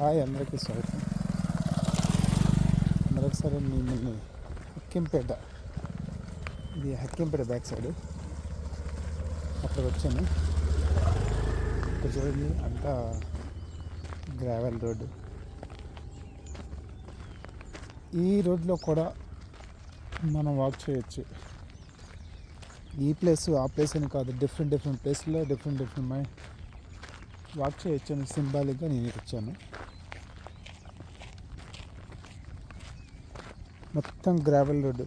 Hi, అందరికీ స్వాగతం. మరొకసారి మిమ్మల్ని హక్కింపేట, ఇది హక్కింపేట బ్యాక్ సైడ్ అక్కడికి వచ్చాను. ఇక్కడ చూడండి, అంతా గ్రావెల్ రోడ్డు. ఈ రోడ్లో కూడా మనం వాక్ చేయొచ్చు. ఈ ప్లేస్ ఆ ప్లేస్ అని కాదు, డిఫరెంట్ ప్లేస్లో డిఫరెంట్ వాక్ చేయొచ్చు అని సింబాలిక్గా నేను వచ్చాను. మొత్తం గ్రావెల్ రోడ్డు.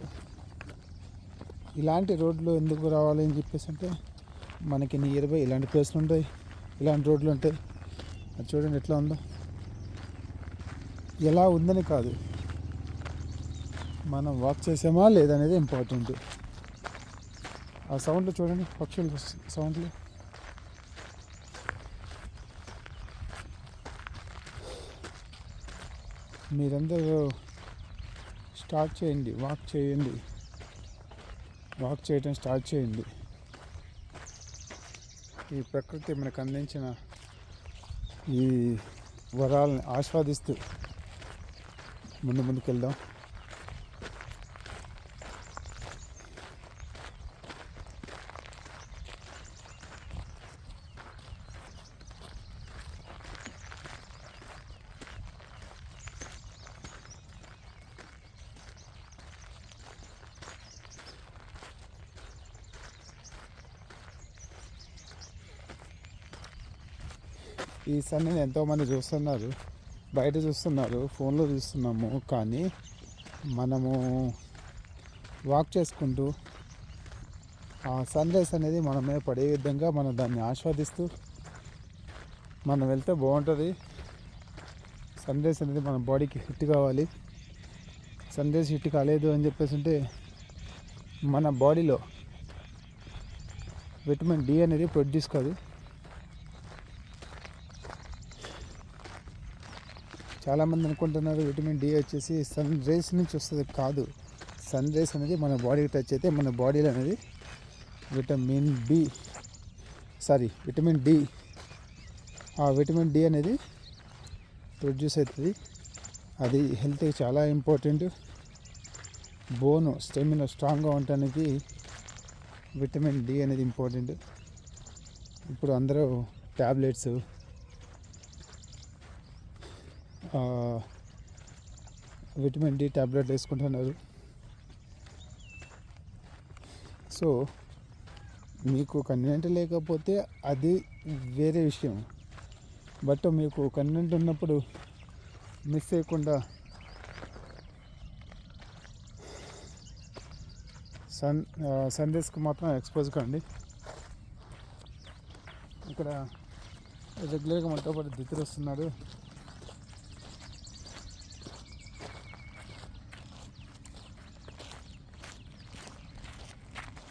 ఇలాంటి రోడ్లు ఎందుకు రావాలి అని చెప్పేసి అంటే, మనకి నియర్ బై ఇలాంటి ప్లేస్లు ఉంటాయి, ఇలాంటి రోడ్లు ఉంటాయి. అది చూడండి ఎట్లా ఉందో. ఎలా ఉందని కాదు, మనం వాక్ చేసామా లేదనేది ఇంపార్టెంట్. ఆ సౌండ్లు చూడండి, పక్షుల సౌండ్లు. మీరందరూ స్టార్ట్ చేయండి, వాక్ చేయడం స్టార్ట్ చేయండి. ఈ ప్రకృతి మనకు అందించిన ఈ వరాలని ఆస్వాదిస్తూ ముందుకెళ్దాం. ఈ సన్నని ఎంతోమంది చూస్తున్నారు, బయట చూస్తున్నారు, ఫోన్లో చూస్తున్నాము. కానీ మనము వాక్ చేసుకుంటూ ఆ సన్ రైజ్ అనేది మన మీద పడే విధంగా మనం దాన్ని ఆస్వాదిస్తూ మనం వెళ్తే బాగుంటుంది. సన్ రైజ్ అనేది మన బాడీకి హిట్ కావాలి. సన్ రైజ్ హిట్ కాలేదు అని చెప్పేసి అంటే మన బాడీలో విటమిన్ డి అనేది ప్రొడ్యూస్ కాదు. చాలామంది అనుకుంటున్నారు విటమిన్ డి వచ్చేసి సన్ రేస్ నుంచి వస్తుంది. కాదు, సన్ రేస్ అనేది మన బాడీకి టచ్ అయితే మన బాడీలో అనేది విటమిన్ డి, ఆ విటమిన్ డి అనేది ప్రొడ్యూస్ అవుతుంది. అది హెల్త్కి చాలా ఇంపార్టెంట్. బోను స్టెమినా స్ట్రాంగ్గా ఉండటానికి విటమిన్ డి అనేది ఇంపార్టెంట్. ఇప్పుడు అందరూ ట్యాబ్లెట్స్, విటమిన్ డి ట్యాబ్లెట్ వేసుకుంటున్నారు. సో మీకు కన్వీనియంట్ లేకపోతే అది వేరే విషయం. బట్ మీకు కన్వీనియంట్ ఉన్నప్పుడు మిస్ చేయకుండా సన్ రైజ్కి మాత్రం ఎక్స్పోజ్ కండి. ఇక్కడ రెగ్యులర్గా మనతో పాటు దిక్కులు వస్తున్నాడు.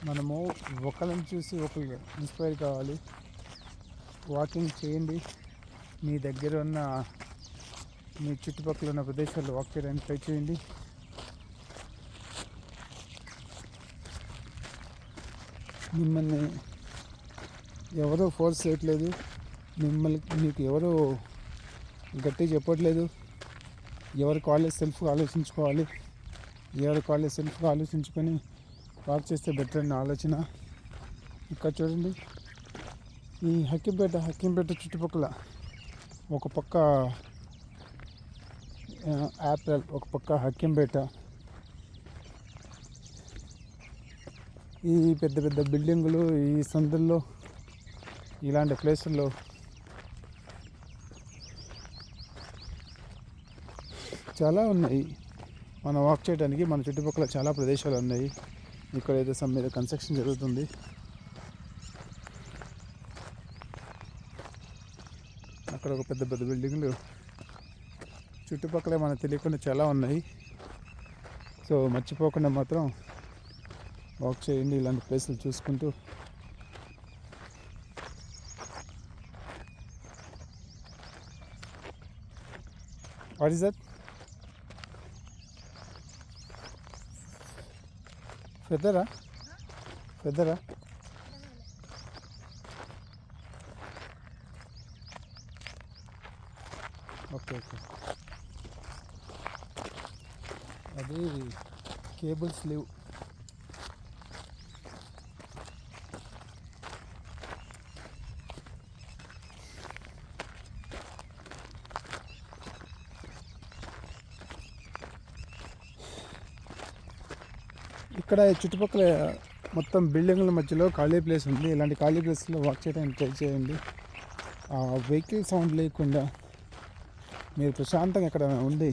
మనము ఒకరిని చూసి ఒకరికి ఇన్స్పైర్ కావాలి. వాకింగ్ చేయండి. మీ దగ్గర ఉన్న మీ చుట్టుపక్కల ఉన్న ప్రదేశాల్లో వాక్ చేయడానికి ట్రై చేయండి. మిమ్మల్ని ఎవరో ఫోర్స్ చేయట్లేదు, మీకు ఎవరో గట్టి చెప్పట్లేదు. ఎవరి కాలేజ్ సెల్ఫ్గా ఆలోచించుకోవాలి. ఎవరి కాలేజ్ సెల్ఫ్గా ఆలోచించుకొని వాక్ చేస్తే బెటర్ అన్న ఆలోచన. ఇక్కడ చూడండి, ఈ హక్కింపేట చుట్టుపక్కల ఒక పక్క యాప్రల్, ఒక పక్క హక్కింపేట, ఈ పెద్ద బిల్డింగులు, ఈ సందుల్లో, ఇలాంటి ప్లేసుల్లో చాలా ఉన్నాయి మనం వాక్ చేయడానికి. మన చుట్టుపక్కల చాలా ప్రదేశాలు ఉన్నాయి. ఇక్కడ ఏదో సమ్ మీద కన్స్ట్రక్షన్ జరుగుతుంది. అక్కడ ఒక పెద్ద బిల్డింగ్లు చుట్టుపక్కల మనకు తెలియకుండా చాలా ఉన్నాయి. సో మర్చిపోకుండా మాత్రం వాక్ చేయండి ఇలాంటి ప్లేసులు చూసుకుంటూ. What is that? పెద్దరా ఓకే ఓకే. అది కేబుల్స్ లీవ్. ఇక్కడ చుట్టుపక్కల మొత్తం బిల్డింగ్ల మధ్యలో ఖాళీ ప్లేస్ ఉంది. ఇలాంటి ఖాళీ ప్లేస్లో వాక్ చేయడానికి ట్రై చేయండి. వెహికల్ సౌండ్ లేకుండా మీరు ప్రశాంతంగా ఎక్కడ ఉండి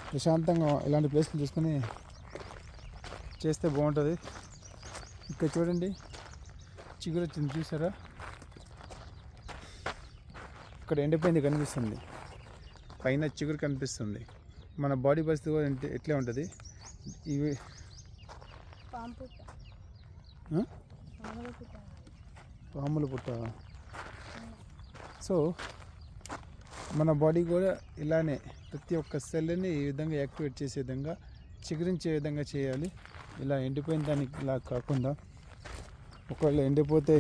ప్రశాంతంగా ఇలాంటి ప్లేస్లు చూసుకొని చేస్తే బాగుంటుంది. ఇక్కడ చూడండి, చిగురు వచ్చింది చూసారా? ఇక్కడ ఎండిపోయింది కనిపిస్తుంది, పైన చిగురు కనిపిస్తుంది. మన బాడీ పరిస్థితి కూడా ఎట్లే ఉంటుంది. ఇవి పాముల పుట్ట. సో మన బాడీ కూడా ఇలానే ప్రతి ఒక్క సెల్ని ఈ విధంగా యాక్టివేట్ చేసే విధంగా, చిగురించే విధంగా చేయాలి. ఇలా ఎండిపోయిన దానికి ఇలా కాకుండా, ఒకవేళ ఎండిపోతే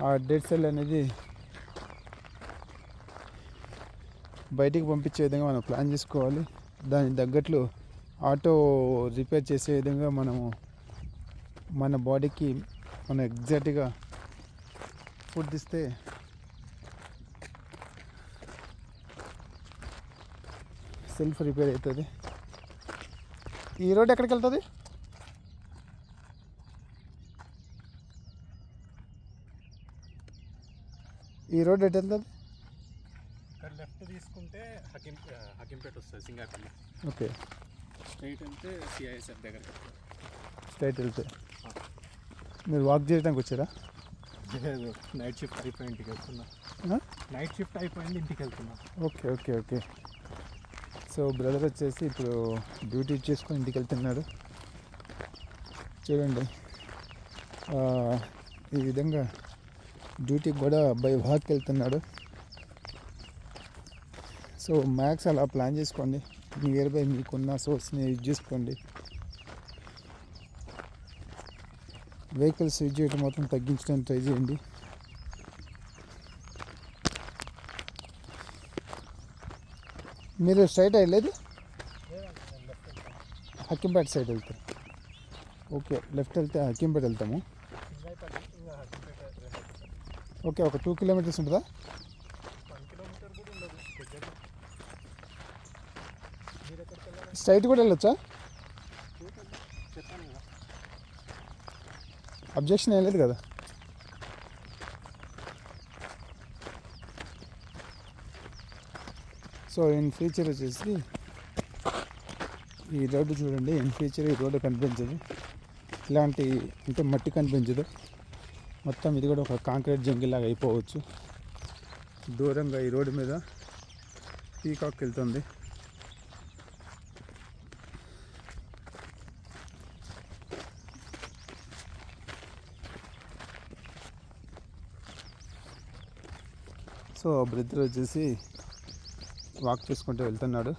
ఆ డెడ్ సెల్ అనేది బయటికి పంపించే విధంగా మనం ప్లాన్ చేసుకోవాలి. దానికి తగ్గట్లు ఆటో రిపేర్ చేసే విధంగా మనము మన బాడీకి మనం ఎగ్జాక్ట్గా ఫుడ్ ఇస్తే సెల్ఫ్ రిపేర్ అవుతుంది. ఈ రోడ్ ఎక్కడికి వెళ్తుంది? ఈ రోడ్ ఎటు వెళ్తుంది? లెఫ్ట్ తీసుకుంటే హకింపేట వస్తుంది, సింగాపల్లి. ఓకే. స్ట్రైట్ వెళ్తే సిఐఎస్ఎఫ్ దగ్గర. స్ట్రైట్ వెళ్తే మీరు వాక్ చేయడానికి వచ్చారా? నైట్ షిఫ్ట్ అయిపోయి ఇంటికి వెళ్తున్నా. నైట్ షిఫ్ట్ అయిపోయింది, ఇంటికి వెళ్తున్నా. Okay okay okay. So brother వచ్చేసి ఇప్పుడు డ్యూటీ ఇచ్చేసుకొని ఇంటికి వెళ్తున్నాడు. చూడండి, ఈ విధంగా డ్యూటీకి కూడా బై వాక్ వెళ్తున్నాడు. సో మ్యాక్స్ అలా ప్లాన్ చేసుకోండి. నియర్ బై మీకున్న సోర్స్ని యూజ్ చేసుకోండి. వెహికల్స్ యూజ్ చేయడం మొత్తం తగ్గించడానికి ట్రై చేయండి. మీరు స్ట్రైట్ అయ్యలేదు, హక్కింపేట సైడ్ వెళ్తారు. ఓకే, లెఫ్ట్ వెళ్తే హక్కింపేట వెళ్తాము. ఓకే, ఒక 2 కిలోమీటర్స్ ఉంటుందా? స్ట్రైట్ కూడా వెళ్ళొచ్చా? అబ్జెక్షన్ ఏం లేదు కదా? సో ఇన్ ఫ్యూచర్ వచ్చేసి ఈ రోడ్డు చూడండి, ఇన్ ఫ్యూచర్ ఈ రోడ్డు కనిపించదు, ఇలాంటి అంటే మట్టి కనిపించదు. మొత్తం ఇది కూడా ఒక కాంక్రీట్ జంగిల్ లాగా అయిపోవచ్చు. దూరంగా ఈ రోడ్డు మీద పీకాక్ వెళ్తుంది. సో బ్రదర్ వచ్చేసి వాక్ చేసుకుంటూ వెళ్తున్నాడు.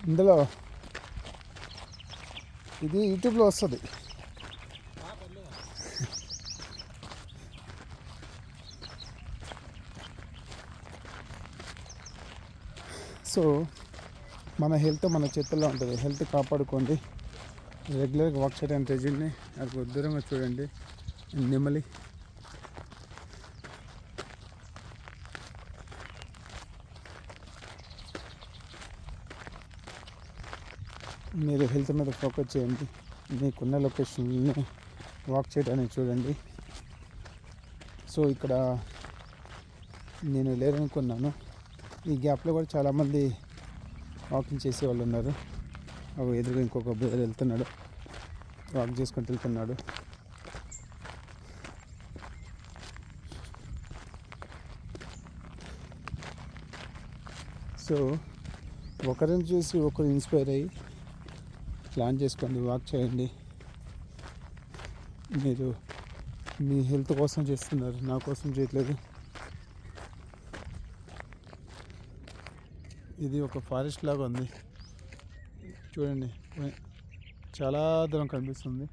ఇందులో ఇది యూట్యూబ్లో వస్తుంది. సో మన హెల్త్ మన చేతుల్లో ఉంటుంది. హెల్త్ కాపాడుకోండి. రెగ్యులర్గా వాక్ చేయడానికి ట్రై చేయండి. అది దూరంగా చూడండి, నెమలి. మీరు హెల్త్ మీద ఫోకస్ చేయండి. మీకున్న లొకేషన్ని వాక్ చేయడానికి చూడండి. సో ఇక్కడ నేను లేరనుకున్నాను. ఈ గ్యాప్లో కూడా చాలామంది వాకింగ్ చేసేవాళ్ళు ఉన్నారు. అవి ఎదురుగా ఇంకొక బ్రదర్ వెళ్తున్నాడు, వాక్ చేసుకుంటూ వెళ్తున్నాడు. సో ఒకరిని చూసి ఒకరు ఇన్స్పైర్ అయ్యి ప్లాన్ చేసుకోండి, వాక్ చేయండి. మీరు మీ హెల్త్ కోసం చేస్తున్నారు, నా కోసం చేయట్లేదు. ఇది ఒక ఫారెస్ట్ లాగా ఉంది చూడండి, చాలా దూరం కనిపిస్తుంది.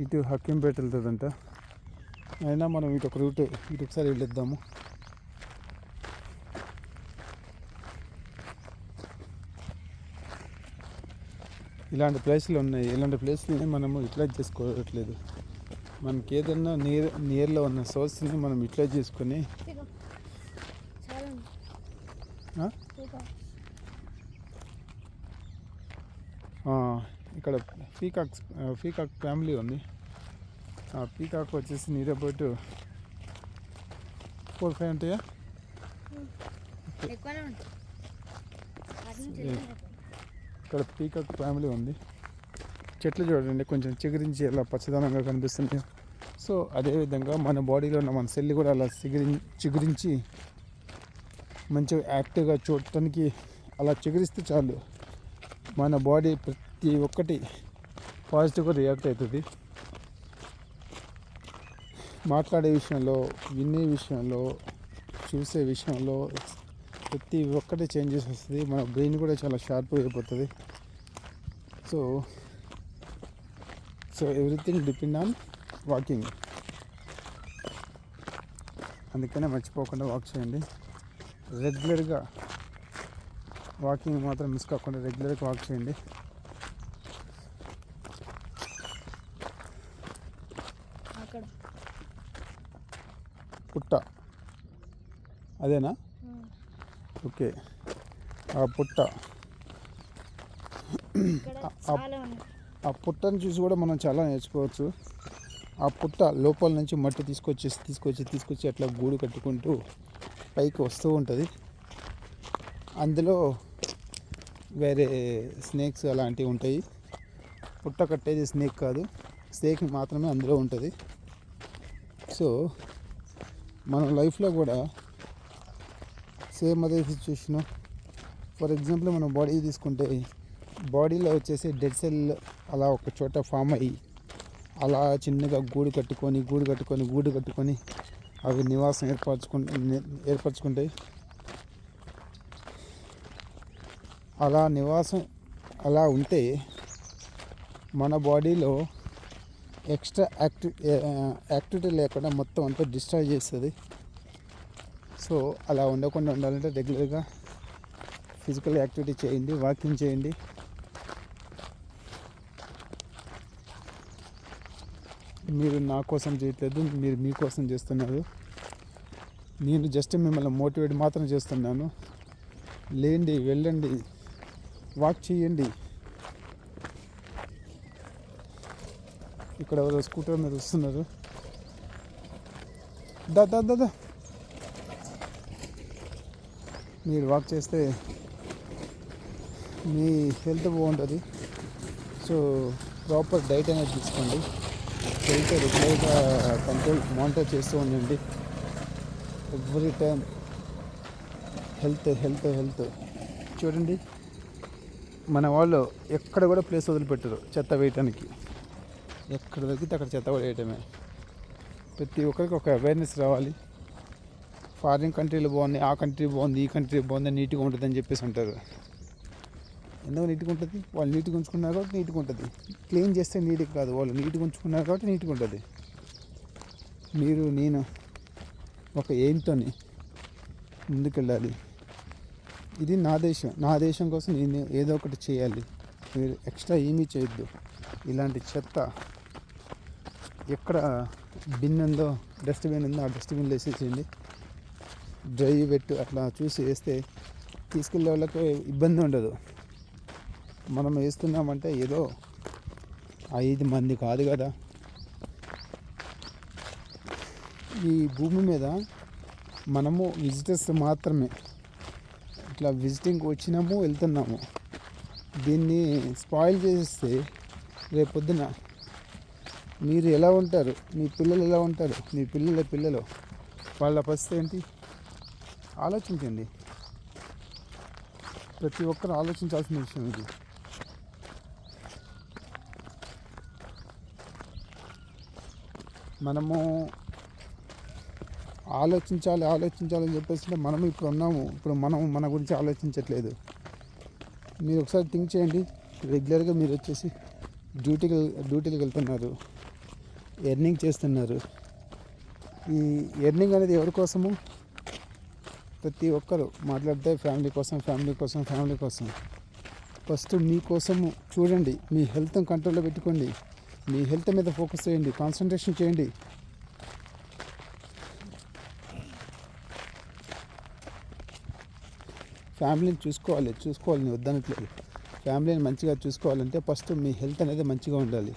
ఇటు హక్కింపేట వెళ్తుందంట, అయినా మనం ఇటు ఒక రూట్ ఇటు ఒకసారి వెళ్ళిద్దాము. ఇలాంటి ప్లేస్లు ఉన్నాయి, ఇలాంటి ప్లేస్లని మనము యూటిలైజ్ చేసుకోవట్లేదు. మనకి ఏదైనా నియర్లో ఉన్న సోర్స్ని మనం యూటిలైజ్ చేసుకొని ఇక్కడ పీకాక్ ఫ్యామిలీ ఉంది. ఆ పీకాక్ వచ్చేసి నియర్ అబౌట్ 4-5 ఉంటాయా? ఇక్కడ పీకాక్ ఫ్యామిలీ ఉంది. చెట్లు చూడండి కొంచెం చిగురించి ఎలా పచ్చదనంగా కనిపిస్తుంది. సో అదేవిధంగా మన బాడీలో ఉన్న మన సెల్ కూడా అలా చిగురించి మంచిగా యాక్టివ్గా చూడటానికి అలా చిగురిస్తే చాలు, మన బాడీ ప్రతి ఒక్కటి పాజిటివ్గా రియాక్ట్ అవుతుంది. మాట్లాడే విషయంలో, వినే విషయంలో, చూసే విషయంలో ప్రతి ఒక్కటి చేంజెస్ వస్తుంది. మన బ్రెయిన్ కూడా చాలా షార్ప్ అయిపోతుంది. So everything depend on walking. అందుకనే మర్చిపోకుండా వాక్ చేయండి. రెగ్యులర్గా వాకింగ్ మాత్రం మిస్ కాకుండా రెగ్యులర్గా వాక్ చేయండి. పుట్ట అదేనా? ఓకే, ఆ పుట్ట, ఆ పుట్టను చూసి కూడా మనం చాలా నేర్చుకోవచ్చు. ఆ పుట్ట లోపల నుంచి మట్టి తీసుకొచ్చి అట్లా గూడు కట్టుకుంటూ పైకి వస్తూ ఉంటుంది. అందులో వేరే స్నేక్స్ అలాంటివి ఉంటాయి. పుట్ట కట్టేది స్నేక్ కాదు, స్నేక్ మాత్రమే అందులో ఉంటుంది. సో మన లైఫ్లో కూడా సేమ్ అదే సిచ్యువేషను. ఫర్ ఎగ్జాంపుల్ మనం బాడీ తీసుకుంటే, బాడీలో వచ్చేసి డెడ్ సెల్ అలా ఒక చోట ఫామ్ అయ్యి అలా చిన్నగా గూడు కట్టుకొని అవి నివాసం ఏర్పరచుకుంటాయి. అలా నివాసం అలా ఉంటే మన బాడీలో ఎక్స్ట్రా యాక్టివిటీ లేకుండా మొత్తం అంతా డిస్ట్రాయ్ చేస్తుంది. సో అలా ఉండకుండా ఉండాలంటే రెగ్యులర్గా ఫిజికల్ యాక్టివిటీ చేయండి, వాకింగ్ చేయండి. మీరు నా కోసం చేయట్లేదు, మీరు మీకోసం చేస్తున్నారు. నేను జస్ట్ మిమ్మల్ని మోటివేట్ మాత్రం చేస్తున్నాను. లేండి, వెళ్ళండి, వాక్ చేయండి. ఇక్కడ ఎవరో స్కూటర్ మీద వస్తున్నారు. దా మీరు వాక్ చేస్తే మీ హెల్త్ బాగుంటుంది. సో ప్రాపర్ డైట్ అనేది తీసుకోండి. హెల్త్ రెగ్యులర్గా మానిటర్ చేస్తూ ఉండండి. Every time health. చూడండి, మన వాళ్ళు ఎక్కడ కూడా ప్లేస్ వదిలిపెట్టరు చెత్త వేయటానికి. ఎక్కడ దొరికితే అక్కడ చెత్త వేయటమే. ప్రతి ఒక్కరికి ఒక అవేర్నెస్ రావాలి. ఫారిన్ కంట్రీలు బాగున్నాయి, ఆ కంట్రీ బాగుంది, ఈ కంట్రీ బాగుంది, నీట్గా ఉంటుంది అని చెప్పేసి అంటారు. ఎందుకు నీట్గా ఉంటుంది? వాళ్ళు నీట్గా ఉంచుకున్నారు కాబట్టి నీట్గా ఉంటుంది. క్లీన్ చేస్తే నీట్గా కాదు, వాళ్ళు నీట్గా ఉంచుకున్నారు కాబట్టి నీట్గా ఉంటుంది. మీరు నేను ఒక ఎయిమ్తోని ముందుకెళ్ళాలి. ఇది నా దేశం కోసం నేను ఏదో ఒకటి చేయాలి. మీరు ఎక్స్ట్రా ఏమీ చేయొద్దు. ఇలాంటి చెత్త ఎక్కడ బిన్ ఉందో, డస్ట్బిన్ ఉందో ఆ డస్ట్బిన్లో వేసేసేయండి. డ్రై వెట్ అట్లా చూసి వేస్తే తీసుకెళ్ళే వాళ్ళకి ఇబ్బంది ఉండదు. మనం వేస్తున్నామంటే ఏదో 5 మంది కాదు కదా. ఈ భూమి మీద మనము విజిటర్స్ మాత్రమే. ఇట్లా విజిటింగ్ వచ్చినాము, వెళ్తున్నాము. దీన్ని స్పాయిల్ చేస్తే రేపొద్దున మీరు ఎలా ఉంటారు, మీ పిల్లలు ఎలా ఉంటారు, మీ పిల్లలు వాళ్ళ పరిస్థితి ఏంటి ఆలోచించండి. ప్రతి ఒక్కరు ఆలోచించాల్సిన విషయం ఇది. మనము ఆలోచించాలని చెప్పేసి మనం ఇప్పుడు ఉన్నాము. ఇప్పుడు మనం మన గురించి ఆలోచించట్లేదు. మీరు ఒకసారి థింక్ చేయండి. రెగ్యులర్గా మీరు వచ్చేసి డ్యూటీలకు వెళ్తున్నారు, ఎర్నింగ్ చేస్తున్నారు. ఈ ఎర్నింగ్ అనేది ఎవరి కోసము? ప్రతి ఒక్కరు మాట్లాడితే ఫ్యామిలీ కోసం. ఫస్ట్ మీకోసము చూడండి. మీ హెల్త్ కంట్రోల్లో పెట్టుకోండి. మీ హెల్త్ మీద ఫోకస్ చేయండి, కాన్సన్ట్రేషన్ చేయండి. ఫ్యామిలీని చూసుకోవాలి నేను వద్దనట్లేదు. ఫ్యామిలీని మంచిగా చూసుకోవాలంటే ఫస్ట్ మీ హెల్త్ అనేది మంచిగా ఉండాలి.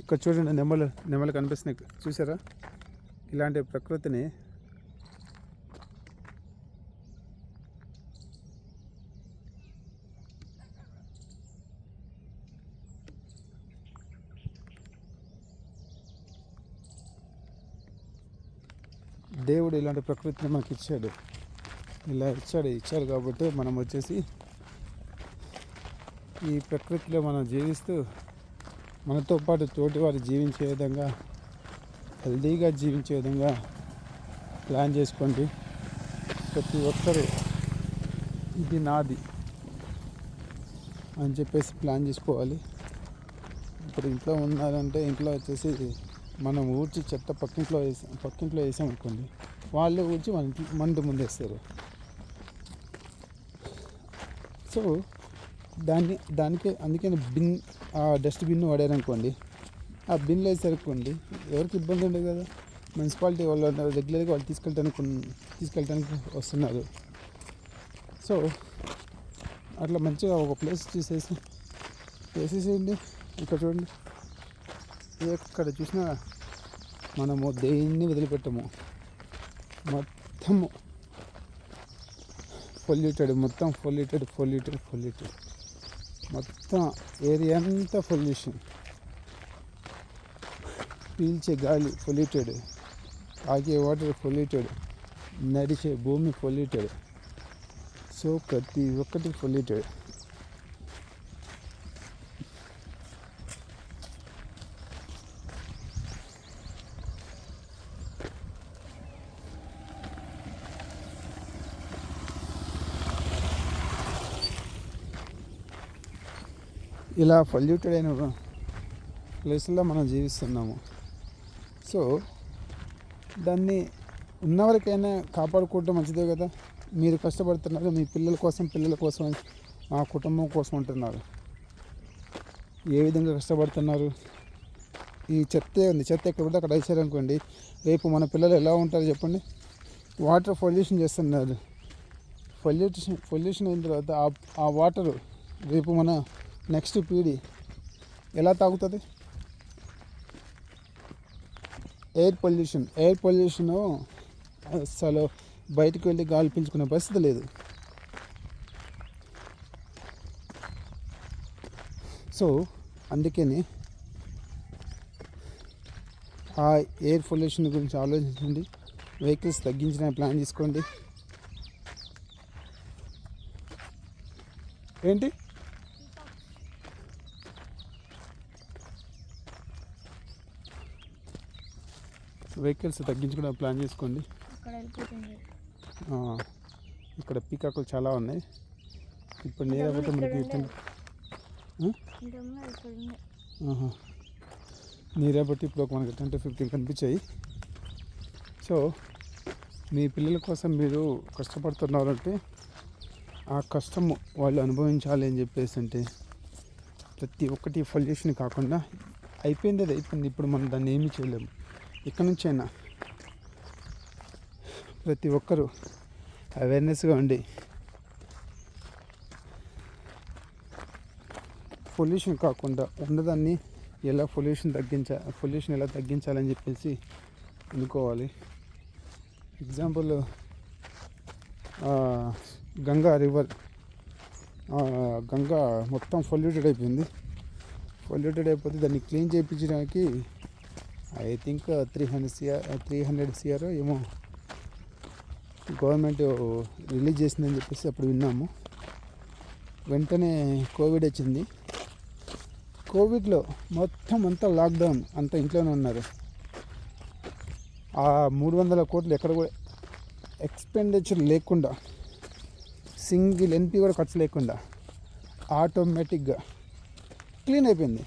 ఇక్కడ చూడండి, నెమలు కనిపిస్తున్నాయి, చూసారా? ఇలాంటి ప్రకృతిని దేవుడు ఇలాంటి ప్రకృతిని మనకి ఇచ్చాడు. ఇలా ఇచ్చాడు కాబట్టి మనం వచ్చేసి ఈ ప్రకృతిలో మనం జీవిస్తూ మనతో పాటు తోటి వారు జీవించే విధంగా, హెల్దీగా జీవించే విధంగా ప్లాన్ చేసుకోండి. ప్రతి ఒక్కరూ ఇది నాది అని చెప్పేసి ప్లాన్ చేసుకోవాలి. ఇప్పుడు ఇంట్లో ఉన్నారంటే ఇంట్లో వచ్చేసి మనం ఊడ్చి చెత్త పక్కింట్లో వేసామనుకోండి, వాళ్ళు ఊడ్చి మన ఇంటి ముందు వేస్తారు. సో అందుకని డస్ట్బిన్ వాడారనుకోండి, ఆ బిన్లో వేసారనుకోండి, ఎవరికి ఇబ్బంది ఉండదు కదా. మున్సిపాలిటీ వాళ్ళు రెగ్యులర్గా వాళ్ళు తీసుకెళ్ళడానికి వస్తున్నారు. సో అట్లా మంచిగా ఒక ప్లేస్ వేసేసేయండి. ఇక్కడ చూడండి, ఎక్కడ చూసినా మనము దేన్ని వదిలిపెట్టము. మొత్తము పొల్యూటెడ్, మొత్తం ఏరియా అంతా పొల్యూషన్. పీల్చే గాలి పొల్యూటెడ్, తాగే వాటర్ పొల్యూటెడ్, నడిచే భూమి పొల్యూటెడ్. సో ప్రతి ఒక్కటి పొల్యూటెడ్. ఇలా పొల్యూటెడ్ అయిన ప్లేసుల్లో మనం జీవిస్తున్నాము. సో దాన్ని ఉన్నవరకైనా కాపాడుకోవడం మంచిదే కదా. మీరు కష్టపడుతున్నారు, మీ పిల్లల కోసం మా కుటుంబం కోసం ఉంటున్నారు. ఏ విధంగా కష్టపడుతున్నారు? ఈ చెత్త ఎక్కడ పడితే అక్కడ వేసారనుకోండి, రేపు మన పిల్లలు ఎలా ఉంటారో చెప్పండి. వాటర్ పొల్యూషన్ చేస్తున్నారు. పొల్యూషన్ అయిన తర్వాత ఆ వాటరు రేపు మన నెక్స్ట్ పీడి ఎలా తాగుతుంది? ఎయిర్ పొల్యూషన్ అసలు బయటకు వెళ్ళి గాలి పీల్చుకునే పరిస్థితి లేదు. సో అందుకని ఆ ఎయిర్ పొల్యూషన్ గురించి ఆలోచించండి. వెహికల్స్ తగ్గించడానికి ప్లాన్ చేసుకోండి. ఏంటి వెహికల్స్ తగ్గించుకోవడానికి ప్లాన్ చేసుకోండి. ఇక్కడ పీకాకులు చాలా ఉన్నాయి. ఇప్పుడు నేరైతే మనకి నీరేపట్టి ఇప్పుడు మనకి 10 to 15 కనిపించాయి. సో మీ పిల్లల కోసం మీరు కష్టపడుతున్నారంటే ఆ కష్టము వాళ్ళు అనుభవించాలి అని చెప్పేసి అంటే ప్రతి ఒక్కటి పొల్యూషన్ కాకుండా అయిపోయింది. ఇప్పుడు మనం దాన్ని ఏమీ చేయలేము. ఇక్కడ నుంచైనా ప్రతి ఒక్కరూ అవేర్నెస్గా ఉండి పొల్యూషన్ కాకుండా ఉన్నదాన్ని పొల్యూషన్ ఎలా తగ్గించాలని చెప్పేసి అనుకోవాలి. ఎగ్జాంపుల్ గంగా రివర్, గంగా మొత్తం పొల్యూటెడ్ అయిపోతే దాన్ని క్లీన్ చేయించడానికి ఐ థింక్ 300 CR ఏమో గవర్నమెంట్ రిలీజ్ చేసిందని చెప్పేసి అప్పుడు విన్నాము. వెంటనే కోవిడ్ వచ్చింది. కోవిడ్లో మొత్తం అంతా లాక్డౌన్, అంతా ఇంట్లోనే ఉన్నారు. ఆ 300 కోట్లు ఎక్కడ కూడా ఎక్స్పెండిచర్ లేకుండా, సింగిల్ ఎన్పి కూడా ఖర్చు లేకుండా ఆటోమేటిక్గా క్లీన్ అయిపోయింది.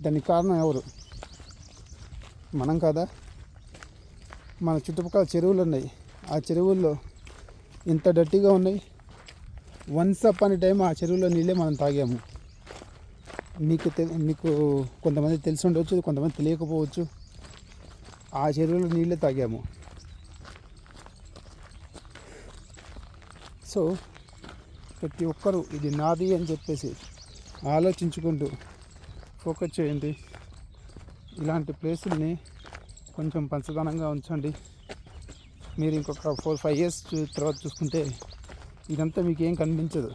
దానికి కారణం ఎవరు? మనం కాదా? మన చుట్టుపక్కల చెరువులు ఉన్నాయి. ఆ చెరువుల్లో ఇంత డర్టీగా ఉన్నాయి. వన్స్ అపాన్ టైం ఆ చెరువులో నీళ్ళే మనం తాగాము. మీకు కొంతమంది తెలిసి ఉండవచ్చు, కొంతమంది తెలియకపోవచ్చు. ఆ చెరువులో నీళ్ళే తాగాము. సో ప్రతి ఒక్కరూ ఇది నాది అని చెప్పేసి ఆలోచించుకుంటూ ఫోకస్ చేయండి. ఇలాంటి ప్లేసుల్ని కొంచెం పంచదనంగా ఉంచండి. మీరు ఇంకొక 4-5 years తర్వాత చూసుకుంటే ఇదంతా మీకు ఏం కనిపించదు.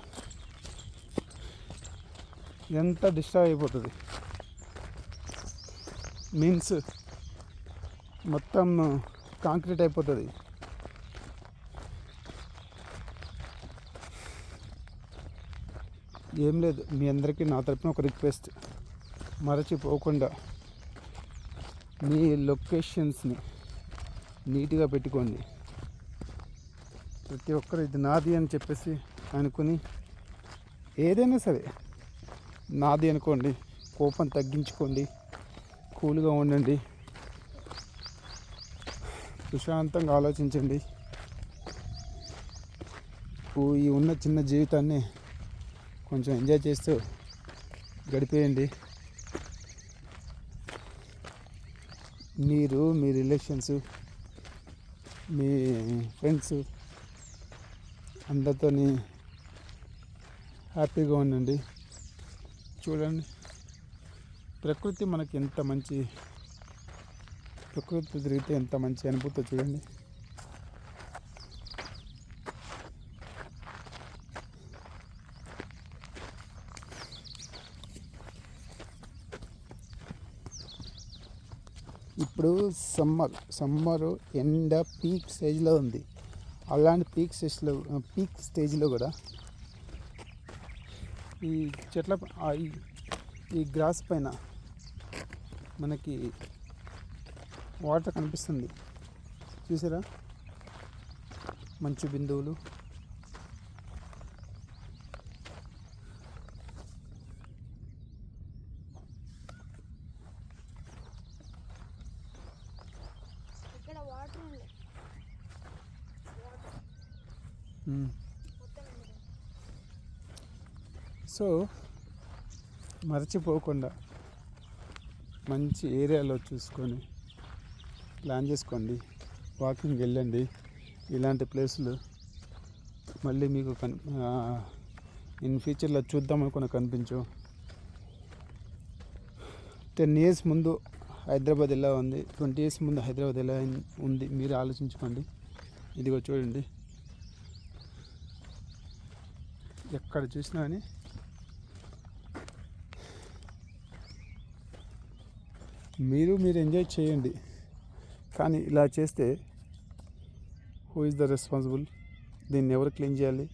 ఇదంతా డిస్టర్బ్ అయిపోతుంది. మీన్స్ మొత్తం కాంక్రీట్ అయిపోతుంది. ఏం లేదు, మీ అందరికీ నా తరపున ఒక రిక్వెస్ట్, మరచిపోకుండా మీ లొకేషన్స్ని నీట్గా పెట్టుకోండి. ప్రతి ఒక్కరు ఇది నాది అని చెప్పేసి అనుకుని ఏదైనా సరే నాది అనుకోండి. కోపం తగ్గించుకోండి, కూల్గా ఉండండి, ప్రశాంతంగా ఆలోచించండి. ఈ ఉన్న చిన్న జీవితాన్ని కొంచెం ఎంజాయ్ చేస్తూ గడిపేయండి. మీరు, మీ రిలేషన్స్, మీ ఫ్రెండ్స్ అందరితో హ్యాపీగా ఉండండి. చూడండి, ప్రకృతి మనకి ఎంత మంచి, ప్రకృతి తిరిగితే ఎంత మంచి అనుభూతి చూడండి. ఇప్పుడు సమ్మరు ఎండ పీక్ స్టేజ్లో ఉంది. అలాంటి పీక్ స్టేజ్లో కూడా ఈ చెట్ల ఈ గ్రాస్ పైన మనకి వాటర్ కనిపిస్తుంది. చూసారా, మంచు బిందువులు. సో మర్చిపోకుండా మంచి ఏరియాలో చూసుకొని ప్లాన్ చేసుకోండి. వాకింగ్ వెళ్ళండి. ఇలాంటి ప్లేసులు మళ్ళీ మీకు ఇన్ ఫ్యూచర్లో చూద్దాం అనుకున్న కనిపించు. 10 years ముందు హైదరాబాద్ ఎలా ఉంది, 20 years ముందు హైదరాబాద్ ఎలా ఉంది, మీరు ఆలోచించుకోండి. ఇదిగో చూడండి, ఎక్కడ చూసినా కానీ మీరు ఎంజాయ్ చేయండి. కానీ ఇలా చేస్తే హూ ఇస్ ద రెస్పాన్సిబుల్? దీన్ని ఎవరు క్లీన్ చేయాలి?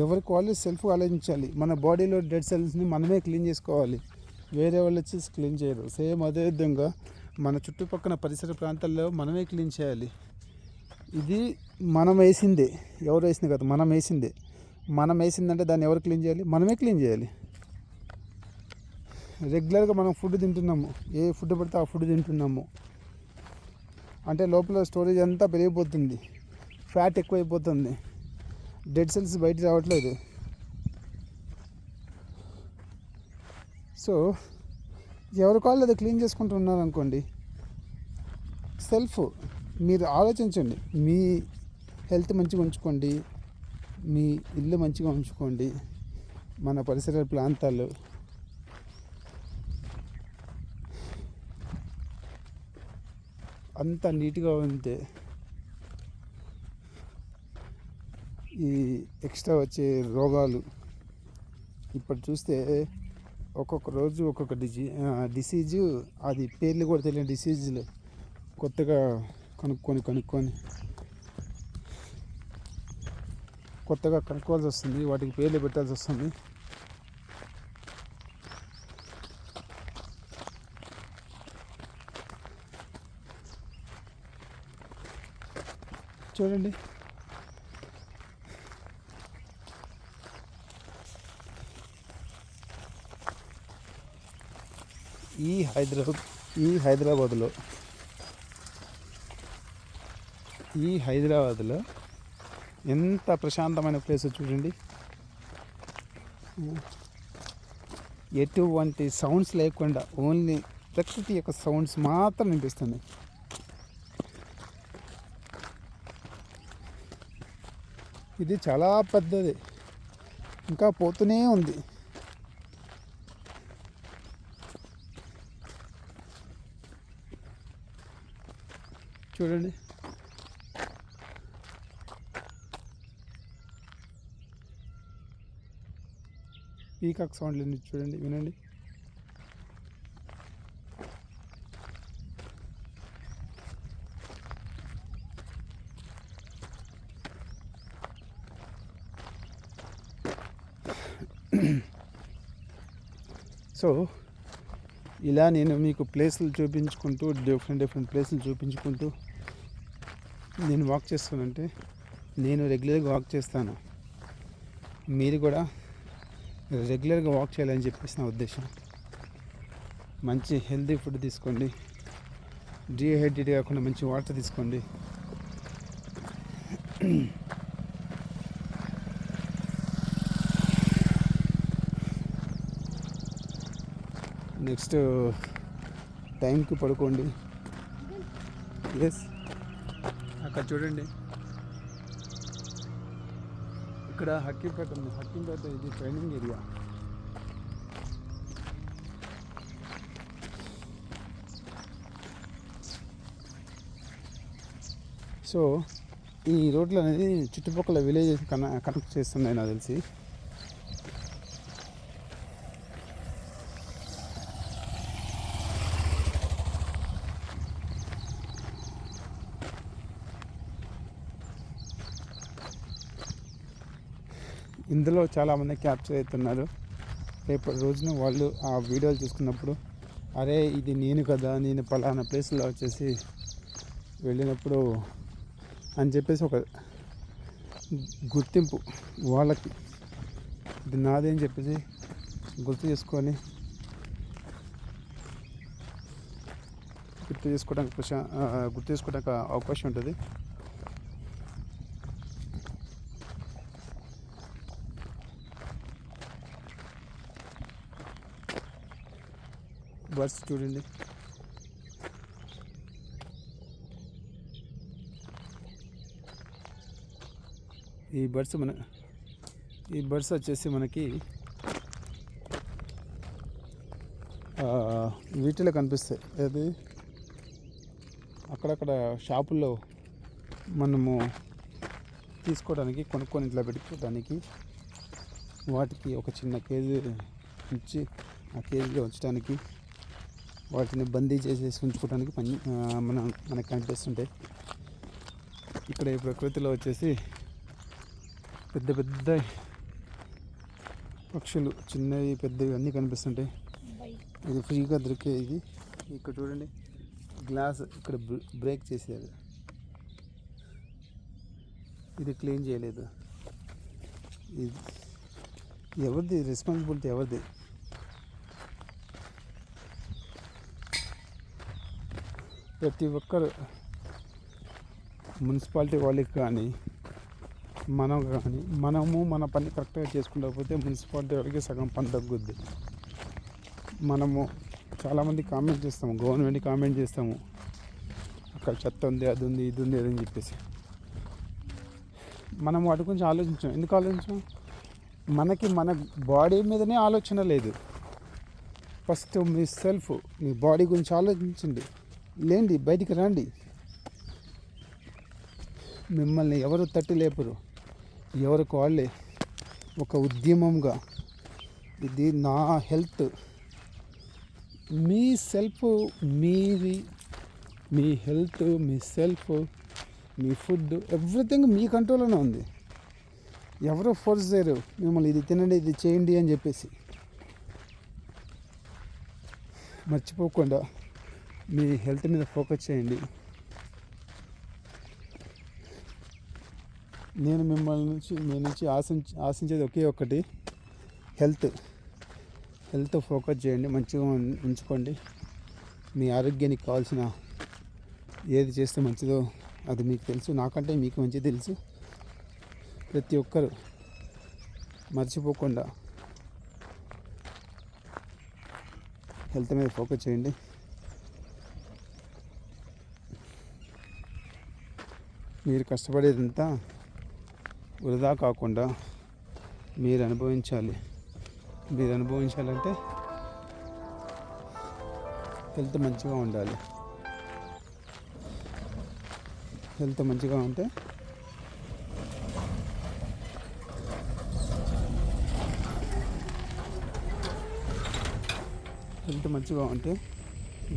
ఎవరికి వాళ్ళు సెల్ఫ్ ఆలోచించాలి. మన బాడీలో డెడ్ సెల్స్ని మనమే క్లీన్ చేసుకోవాలి. వేరే వాళ్ళు వచ్చి క్లీన్ చేయరు. సేమ్ అదే విధంగా మన చుట్టుపక్కల పరిసర ప్రాంతాల్లో మనమే క్లీన్ చేయాలి. ఇది మనం వేసిందే, ఎవరు వేసింది కాదు, మనం వేసిందే. మనం వేసిందంటే దాన్ని ఎవరు క్లీన్ చేయాలి? మనమే క్లీన్ చేయాలి. రెగ్యులర్గా మనం ఫుడ్ తింటున్నాము, ఏ ఫుడ్ పడితే ఆ ఫుడ్ తింటున్నాము అంటే లోపల స్టోరేజ్ అంతా పెరిగిపోతుంది, ఫ్యాట్ ఎక్కువైపోతుంది, డెడ్ సెల్స్ బయట రావట్లేదు. సో ఎవరి కాళ్ళు అది క్లీన్ చేసుకుంటూ ఉన్నారనుకోండి, సెల్ఫ్ మీరు ఆలోచించండి. మీ హెల్త్ మంచిగా ఉంచుకోండి, మీ ఇల్లు మంచిగా ఉంచుకోండి, మన పరిసర ప్రాంతాలు అంత నీట్గా ఉంటే ఈ ఎక్స్ట్రా వచ్చే రోగాలు ఇప్పుడు చూస్తే ఒక్కొక్క రోజు ఒక్కొక్క డిసీజు, అది పేర్లు కూడా తెలియని డిసీజులు కొత్తగా కనుక్కొని కొత్తగా కనుక్కోవాల్సి వస్తుంది, వాటికి పేర్లు పెట్టాల్సి వస్తుంది. చూడండి, ఈ హైదరాబాద్లో ఎంత ప్రశాంతమైన ప్లేస్ చూడండి. ఎటువంటి సౌండ్స్ లేకుండా ఓన్లీ ప్రకృతి యొక్క సౌండ్స్ మాత్రం వినిపిస్తుంది. ఇది చాలా పెద్దది, ఇంకా పోతూనే ఉంది. చూడండి, పీకాక్ సౌండ్లు చూడండి, వినండి. సో ఇలా నేను మీకు ప్లేసులు చూపించుకుంటూ డిఫరెంట్ ప్లేసులు చూపించుకుంటూ నేను వాక్ చేస్తానంటే, నేను రెగ్యులర్గా వాక్ చేస్తాను, మీరు కూడా రెగ్యులర్గా వాక్ చేయాలని చెప్పేసి నా ఉద్దేశం. మంచి హెల్తీ ఫుడ్ తీసుకోండి, డీహైడ్రేట్ కాకుండా మంచి వాటర్ తీసుకోండి. నెక్స్ట్ టైంకి పడుకోండి. ఎస్, అక్కడ చూడండి, ఇక్కడ హక్కింపేట ఉంది. హక్కింపేట ఇది ట్రైనింగ్ ఏరియా. సో ఈ రోడ్లు అనేది చుట్టుపక్కల విలేజెస్ కనెక్ట్ చేస్తున్నాయి నాకు తెలిసి. ఇందులో చాలామంది క్యాప్చర్ అవుతున్నారు. రేపటి రోజున వాళ్ళు ఆ వీడియోలు చూసుకున్నప్పుడు, అరే ఇది నేను కదా, నేను పలానా ప్లేస్లో వచ్చేసి వెళ్ళినప్పుడు అని చెప్పేసి ఒక గుర్తింపు వాళ్ళకి, ఇది నాదే అని చెప్పేసి గుర్తు చేసుకోవడానికి అవకాశం ఉంటుంది. బర్డ్స్ చూడండి, ఈ బర్డ్స్ వచ్చేసి మనకి వీటిలో కనిపిస్తాయి. అది అక్కడక్కడ షాపుల్లో మనము తీసుకోవడానికి, కొనుక్కొని ఇట్లా పెట్టుకోవడానికి, వాటికి ఒక చిన్న కేజీ ఇచ్చి ఆ కేజీలో ఉంచడానికి, వాటిని బందీ చేసేసి ఉంచుకోవడానికి మనకు కనిపిస్తుంటాయి. ఇక్కడ ఈ ప్రకృతిలో వచ్చేసి పెద్ద పెద్ద పక్షులు, చిన్నవి పెద్దవి అన్నీ కనిపిస్తుంటాయి. ఇది ఫ్రీగా దొరికే. ఇది ఇక్కడ చూడండి, గ్లాస్ ఇక్కడ బ్రేక్ చేసేది, ఇది క్లీన్ చేయలేదు. ఇది ఎవరిది రెస్పాన్సిబిలిటీ? ఎవరిది? ప్రతి ఒక్కరు, మున్సిపాలిటీ వాళ్ళకి కానీ మనము మన పని కరెక్ట్గా చేసుకుంటకపోతే మున్సిపాలిటీ వాళ్ళకి సగం పని తగ్గుద్ది. మనము చాలామంది కామెంట్ చేస్తాము, గవర్నమెంట్ కామెంట్ చేస్తాము, అక్కడ చెత్త ఉంది, అది ఉంది, ఇది ఉంది, అని చెప్పేసి. మనం వాటి గురించి ఆలోచించాం. ఎందుకు ఆలోచించాం? మనకి మన బాడీ మీదనే ఆలోచన లేదు. ఫస్ట్ మీ బాడీ గురించి ఆలోచించండి, లేండి, బయటికి రండి. మిమ్మల్ని ఎవరు తట్టి లేపరు, ఎవరికి వాళ్ళే ఒక ఉద్యమంగా, ఇది నా హెల్త్, మీ సెల్ఫ్, మీది మీ హెల్త్, మీ సెల్ఫ్, మీ ఫుడ్, ఎవ్రీథింగ్ మీ కంట్రోల్లోనే ఉంది. ఎవరో ఫోర్స్ చేయరు మిమ్మల్ని ఇది తినండి, ఇది చేయండి అని చెప్పేసి. మర్చిపోకుండా మీ హెల్త్ మీద ఫోకస్ చేయండి. నేను మీ నుంచి ఆశించేది ఒకే ఒక్కటి, హెల్త్ ఫోకస్ చేయండి, మంచిగా ఉంచుకోండి. మీ ఆరోగ్యానికి కావాల్సిన ఏది చేస్తే మంచిదో అది మీకు తెలుసు, నాకంటే మీకు మంచిగా తెలుసు. ప్రతి ఒక్కరు మర్చిపోకుండా హెల్త్ మీద ఫోకస్ చేయండి. మీరు కష్టపడేదంతా వృధా కాకుండా మీరు అనుభవించాలంటే హెల్త్ మంచిగా ఉండాలి. హెల్త్ మంచిగా ఉంటే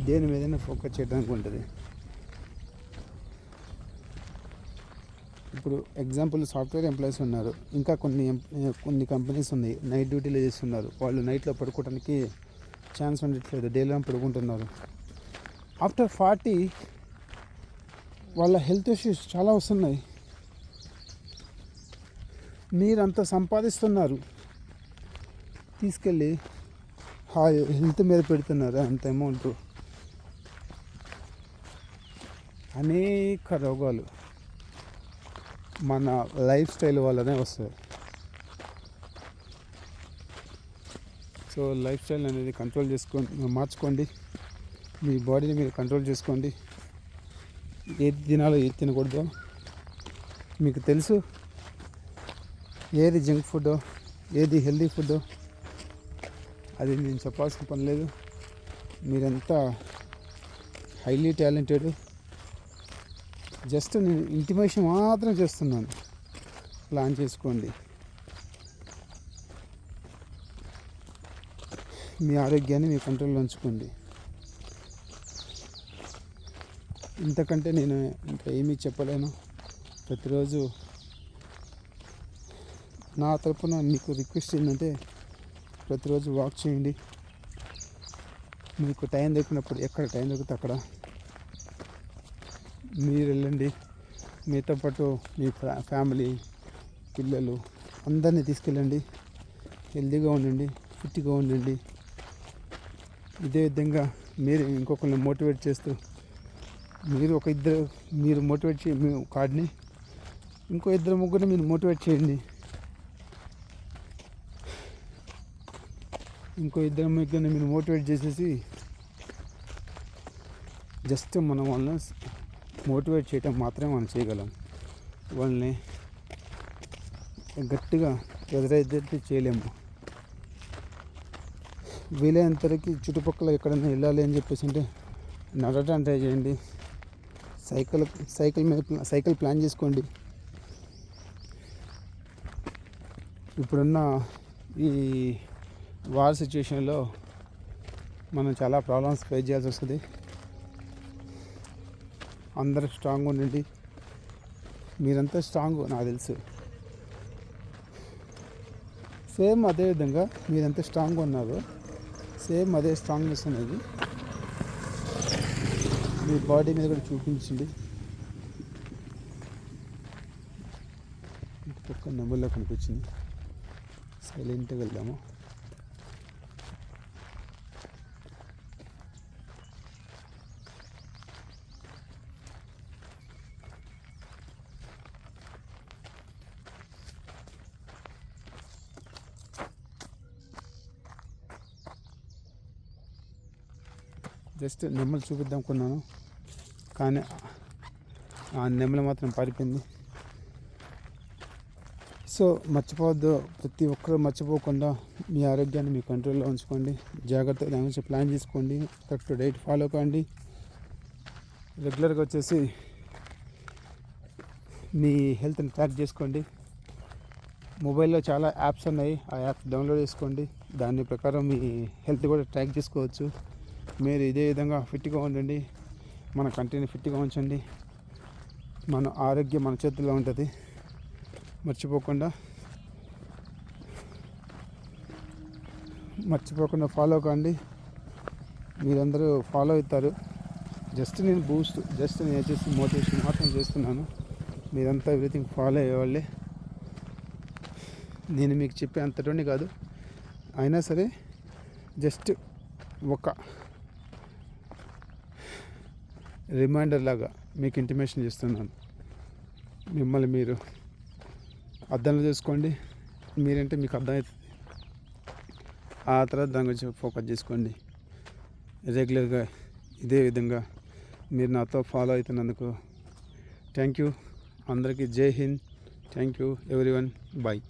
దేని మీదైనా ఫోకస్ చేయడానికి ఉంటుంది. ఇప్పుడు ఎగ్జాంపుల్ సాఫ్ట్వేర్ ఎంప్లాయీస్ ఉన్నారు, ఇంకా కొన్ని కంపెనీస్ ఉన్నాయి నైట్ డ్యూటీలో చేస్తున్నారు. వాళ్ళు నైట్లో పడుకోవడానికి ఛాన్స్ ఉండట్లేదు, డేలో పడుకుంటున్నారు. ఆఫ్టర్ 40 వాళ్ళ హెల్త్ ఇష్యూస్ చాలా వస్తున్నాయి. మీరంత సంపాదిస్తున్నారు, తీసుకెళ్ళి హెల్త్ మీద పెడుతున్నారు అంత అమౌంట్. అనేక రోగాలు మన లైఫ్ స్టైల్ వల్లనే వస్తాయి. సో లైఫ్ స్టైల్ అనేది మార్చుకోండి. మీ బాడీని మీరు కంట్రోల్ చేసుకోండి. ఏది తినాలో ఏది తినకూడదో మీకు తెలుసు. ఏది జంక్ ఫుడ్డో ఏది హెల్దీ ఫుడ్డో అది నేను చెప్పాల్సిన పని లేదు. మీరంతా హైలీ టాలెంటెడ్. జస్ట్ నేను ఇంటిమేషన్ మాత్రం చేస్తున్నాను. ప్లాన్ చేసుకోండి. మీ ఆరోగ్యాన్ని మీ కంట్రోల్లో ఉంచుకోండి. ఇంతకంటే నేను ఇంకా ఏమీ చెప్పలేను. ప్రతిరోజు నా తరపున మీకు రిక్వెస్ట్ ఏంటంటే ప్రతిరోజు వాక్ చేయండి. మీకు టైం దొరికినప్పుడు, ఎక్కడ టైం దొరికితే అక్కడ మీరు వెళ్ళండి. మీతో పాటు మీ ఫ్యామిలీ, పిల్లలు అందరినీ తీసుకెళ్ళండి. హెల్తీగా ఉండండి, ఫిట్గా ఉండండి. ఇదే విధంగా మీరు ఇంకొకరిని మోటివేట్ చేస్తూ మీరు మోటివేట్ మీ కార్డ్ని ఇంకో 2-3 మీరు మోటివేట్ చేయండి. ఇంకో 2-3 మీరు మోటివేట్ చేసేసి జస్ట్ మనం వాళ్ళని మోటివేట్ చేయటం మాత్రమే మనం చేయగలం. వాళ్ళని గట్టిగా ఎదురైతే చేయలేము. వీలైనంతవరకు చుట్టుపక్కల ఎక్కడైనా వెళ్ళాలి అని చెప్పేసి అంటే నడవడానికి ట్రై చేయండి. సైకిల్ ప్లాన్ చేసుకోండి. ఇప్పుడున్న ఈ వార్ సిచ్యువేషన్లో మనం చాలా ప్రాబ్లమ్స్ ఫేస్ చేయాల్సి వస్తుంది. అందరూ స్ట్రాంగ్ ఉండండి. మీరంతా స్ట్రాంగ్ నాకు తెలుసు. సేమ్ అదేవిధంగా మీరంతా స్ట్రాంగ్ ఉన్నారు, సేమ్ అదే స్ట్రాంగ్నెస్ అనేది మీ బాడీ మీద కూడా చూపించండి. పక్క నెంబర్లో కనిపించింది. సైలెంట్గా వెళ్దాము. జస్ట్ నెమ్మలు చూపిద్దాం అనుకున్నాను, కానీ ఆ నెమ్మలు మాత్రం పారిపోయింది. సో మర్చిపోవద్దు, ప్రతి ఒక్కరు మర్చిపోకుండా మీ ఆరోగ్యాన్ని మీ కంట్రోల్లో ఉంచుకోండి. జాగ్రత్తగా దాని గురించి ప్లాన్ చేసుకోండి. కరెక్ట్ డైట్ ఫాలో కండి. రెగ్యులర్గా వచ్చేసి మీ హెల్త్ని ట్రాక్ చేసుకోండి. మొబైల్లో చాలా యాప్స్ ఉన్నాయి, ఆ యాప్స్ డౌన్లోడ్ చేసుకోండి. దాని ప్రకారం మీ హెల్త్ కూడా ట్రాక్ చేసుకోవచ్చు. మీరు ఇదే విధంగా ఫిట్గా ఉండండి. మన కంటిని ఫిట్గా ఉంచండి. మన ఆరోగ్యం మన చేతుల్లో ఉంటుంది. మర్చిపోకుండా ఫాలో కండి. మీరందరూ ఫాలో అవుతారు. జస్ట్ నేను వచ్చేసి మోటివేషన్ మాత్రం చేస్తున్నాను. మీరంతా ఎవ్రీథింగ్ ఫాలో అయ్యేవాళ్ళే. నేను మీకు చెప్పే అంతటోని కాదు, అయినా సరే జస్ట్ ఒక రిమైండర్ లాగా మీకు ఇంటిమేషన్ చేస్తున్నాను. మిమ్మల్ని మీరు అర్థంలో చేసుకోండి. మీరంటే మీకు అర్థమవుతుంది. ఆ తర్వాత దాని గురించి ఫోకస్ చేసుకోండి. రెగ్యులర్గా ఇదే విధంగా మీరు నాతో ఫాలో అవుతున్నందుకు థ్యాంక్ యూ. అందరికీ జై హింద్. Thank you everyone. బాయ్.